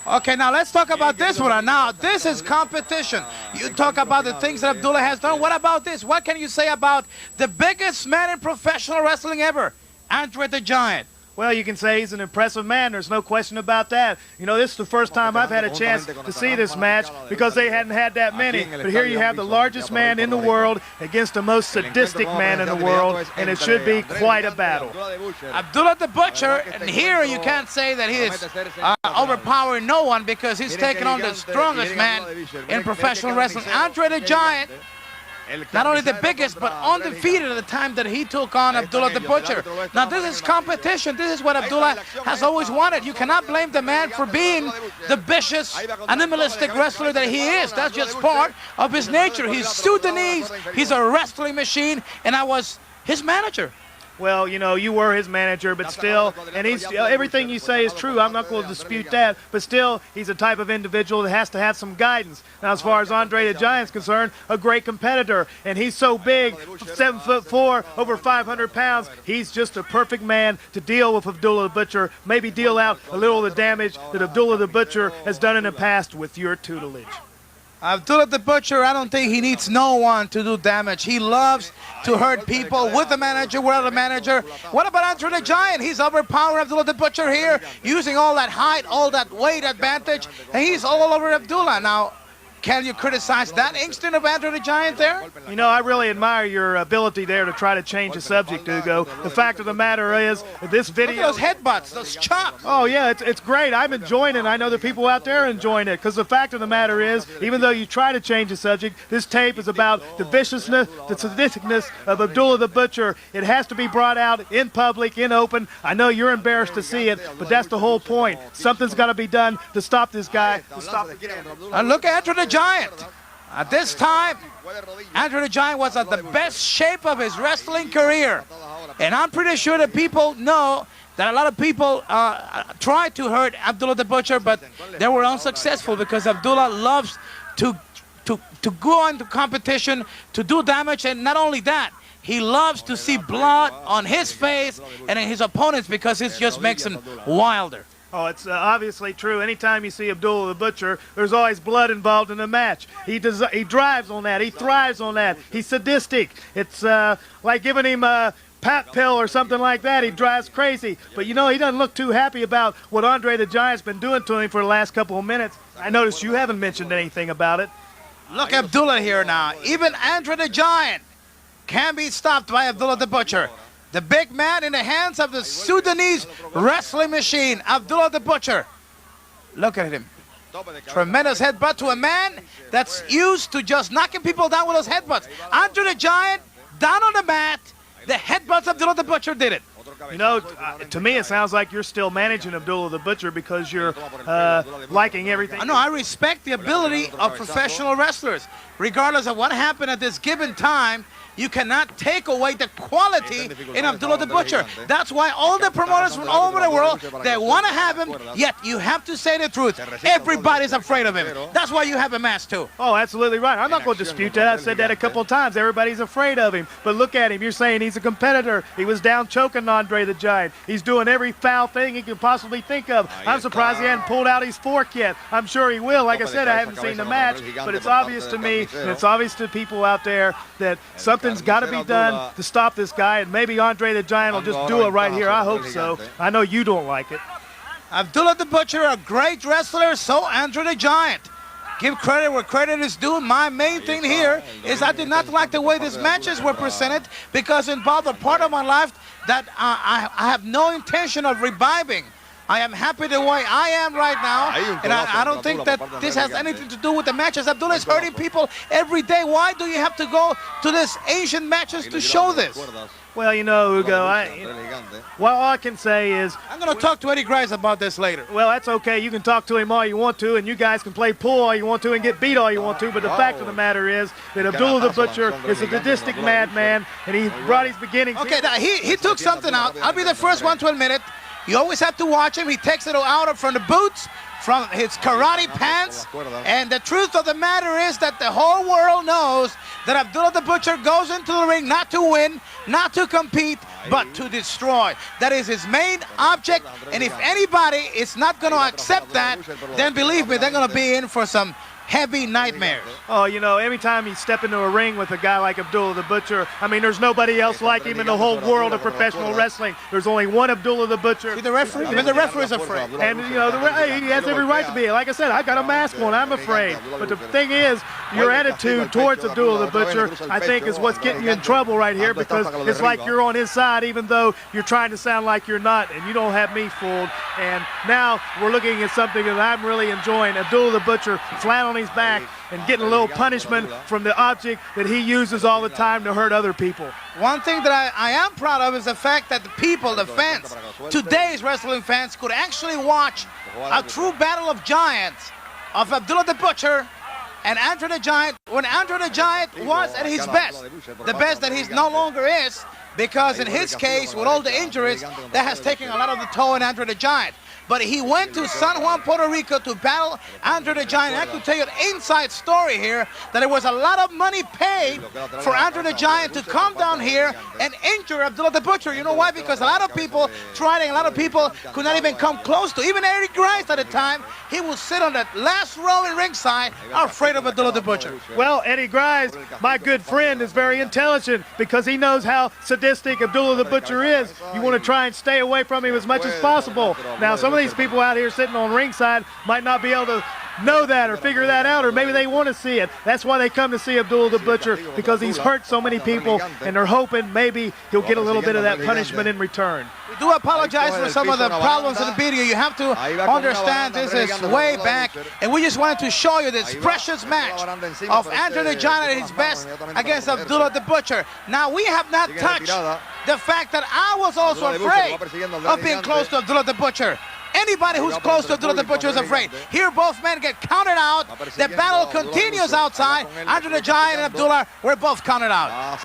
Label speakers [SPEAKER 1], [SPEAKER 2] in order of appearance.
[SPEAKER 1] Okay, now let's talk about this one. Now, this is competition. You talk about the things that Abdullah has done. What about this? What can you say about the biggest man in professional wrestling ever, André the Giant?
[SPEAKER 2] Well, you can say he's an impressive man. There's no question about that. You know, this is the first time I've had a chance to see this match because they hadn't had that many. But here you have the largest man in the world against the most sadistic man in the world, and it should be quite a battle.
[SPEAKER 1] Abdullah the Butcher, and here you can't say that he is overpowering no one because he's taking on the strongest man in professional wrestling. André the Giant, not only the biggest, but undefeated at the time that he took on Abdullah the Butcher. Now, this is competition. This is what Abdullah has always wanted. You cannot blame the man for being the vicious, animalistic wrestler that he is. That's just part of his nature. He's Sudanese. He's a wrestling machine, and I was his manager.
[SPEAKER 2] Well, you know, you were his manager, but still, and he's everything you say is true. I'm not going to dispute that, but still, he's a type of individual that has to have some guidance. Now, as far as André the Giant's concerned, a great competitor, and he's so big, 7'4", over 500 pounds. He's just a perfect man to deal with Abdullah the Butcher, maybe deal out a little of the damage that Abdullah the Butcher has done in the past with your tutelage.
[SPEAKER 1] Abdullah the Butcher, I don't think he needs no one to do damage. He loves to hurt people with the manager, without the manager. What about André the Giant? He's overpowering Abdullah the Butcher here, using all that height, all that weight advantage, and he's all over Abdullah. Now, can you criticize that instinct of André the Giant there?
[SPEAKER 2] You know, I really admire your ability there to try to change the subject, Hugo. The fact of the matter is, this video...
[SPEAKER 1] Look at those headbutts, those chops.
[SPEAKER 2] Oh, yeah, it's great. I'm enjoying it. I know the people out there are enjoying it, because the fact of the matter is, even though you try to change the subject, this tape is about the viciousness, the sadisticness of Abdullah the Butcher. It has to be brought out in public, in open. I know you're embarrassed to see it, but that's the whole point. Something's got to be done to stop this guy.
[SPEAKER 1] And look at André the Giant. At this time, André the Giant was at the best shape of his wrestling career. And I'm pretty sure that people know that a lot of people tried to hurt Abdullah the Butcher, but they were unsuccessful because Abdullah loves to go into competition, to do damage, and not only that, he loves to see blood on his face and in his opponents because it just makes him wilder.
[SPEAKER 2] Oh, it's obviously true. Anytime you see Abdullah the Butcher, there's always blood involved in the match. He drives on that. He thrives on that. He's sadistic. It's like giving him a pap pill or something like that. He drives crazy. But, you know, he doesn't look too happy about what André the Giant's been doing to him for the last couple of minutes. I noticed you haven't mentioned anything about it.
[SPEAKER 1] Look at Abdullah here now. Even André the Giant can be stopped by Abdullah the Butcher. The big man in the hands of the Sudanese wrestling machine, Abdullah the Butcher. Look at him. Tremendous headbutt to a man that's used to just knocking people down with those headbutts. André the Giant, down on the mat. The headbutts of Abdullah the Butcher did it.
[SPEAKER 2] You know, to me it sounds like you're still managing Abdullah the Butcher because you're liking everything.
[SPEAKER 1] No, I respect the ability of professional wrestlers. Regardless of what happened at this given time, you cannot take away the quality in Abdullah the Butcher. That's why all the promoters from all over the world, they want to have him, yet you have to say the truth. Everybody's afraid of him. That's why you have a mask too.
[SPEAKER 2] Oh, absolutely right. I'm not going to dispute that. I've said that a couple of times. Everybody's afraid of him. But look at him. You're saying he's a competitor. He was down choking André the Giant. He's doing every foul thing he can possibly think of. I'm surprised he hasn't pulled out his fork yet. I'm sure he will. Like I said, I haven't seen the match, but it's obvious to me, and it's obvious to people out there that something's got to be done to stop this guy, and maybe André the Giant will just do it right here. I hope so. I know you don't like it.
[SPEAKER 1] Abdullah the Butcher, a great wrestler, so André the Giant. Give credit where credit is due. My main thing here is I did not like the way these matches were presented because it involved a part of my life that I have no intention of reviving. I am happy the way I am right now, and I don't think that this has anything to do with the matches. Abdullah is hurting people every day. Why do you have to go to these Asian matches to show this?
[SPEAKER 2] Well, you know, Hugo, well, all I can say is...
[SPEAKER 1] I'm going to talk to Eddie Grice about this later.
[SPEAKER 2] Well, that's okay. You can talk to him all you want to, and you guys can play pool all you want to and get beat all you want to, but the fact of the matter is that Abdullah the Butcher is a sadistic madman, and he brought his beginnings...
[SPEAKER 1] Okay, now he took something out. I'll be the first one to admit it. You always have to watch him. He takes it out from the boots from his karate pants. And the truth of the matter is that the whole world knows that Abdullah the Butcher goes into the ring not to win, not to compete, but to destroy. That is his main object, and if anybody is not going to accept that, then believe me, they're going to be in for some heavy nightmares.
[SPEAKER 2] Oh, you know, every time you step into a ring with a guy like Abdullah the Butcher, I mean, there's nobody else like him in the whole world of professional wrestling. There's only one Abdullah the Butcher.
[SPEAKER 1] See the referee? Even the referee's afraid.
[SPEAKER 2] And, you know, he has every right to be. Like I said, I got a mask on. I'm afraid. But the thing is, your attitude towards Abdullah the Butcher, I think, is what's getting you in trouble right here, because it's like you're on his side, even though you're trying to sound like you're not, and you don't have me fooled. And now we're looking at something that I'm really enjoying. Abdullah the Butcher flat on his back and getting a little punishment from the object that he uses all the time to hurt other people.
[SPEAKER 1] One thing that I am proud of is the fact that the people, the fans, today's wrestling fans, could actually watch a true battle of giants of Abdullah the Butcher and André the Giant, when André the Giant was at his best. The best that he's no longer is, because in his case, with all the injuries, that has taken a lot of the toll on André the Giant. But he went to San Juan, Puerto Rico to battle André the Giant. I could tell you an inside story here that there was a lot of money paid for André the Giant to come down here and injure Abdullah the Butcher. You know why? Because a lot of people tried and a lot of people could not even come close to. Even Eric Grice at the time, he would sit on that last row in ringside, afraid of Abdullah the Butcher.
[SPEAKER 2] Well, Eddie Grice, my good friend, is very intelligent because he knows how sadistic Abdullah the Butcher is. You want to try and stay away from him as much as possible. Now, some of these people out here sitting on ringside might not be able to know that or figure that out, or maybe they want to see it. That's why they come to see Abdullah the Butcher, because he's hurt so many people, and they're hoping maybe he'll get a little bit of that punishment in return.
[SPEAKER 1] We do apologize for some of the problems in the video. You have to understand this is way back, and we just wanted to show you this precious match of André the Giant at his best against Abdullah the Butcher. Now, we have not touched the fact that I was also afraid of being close to Abdullah the Butcher. Anybody who's close to Abdullah the Butcher is afraid. Here, both men get counted out. The battle continues outside. André the Giant and Abdullah were both counted out.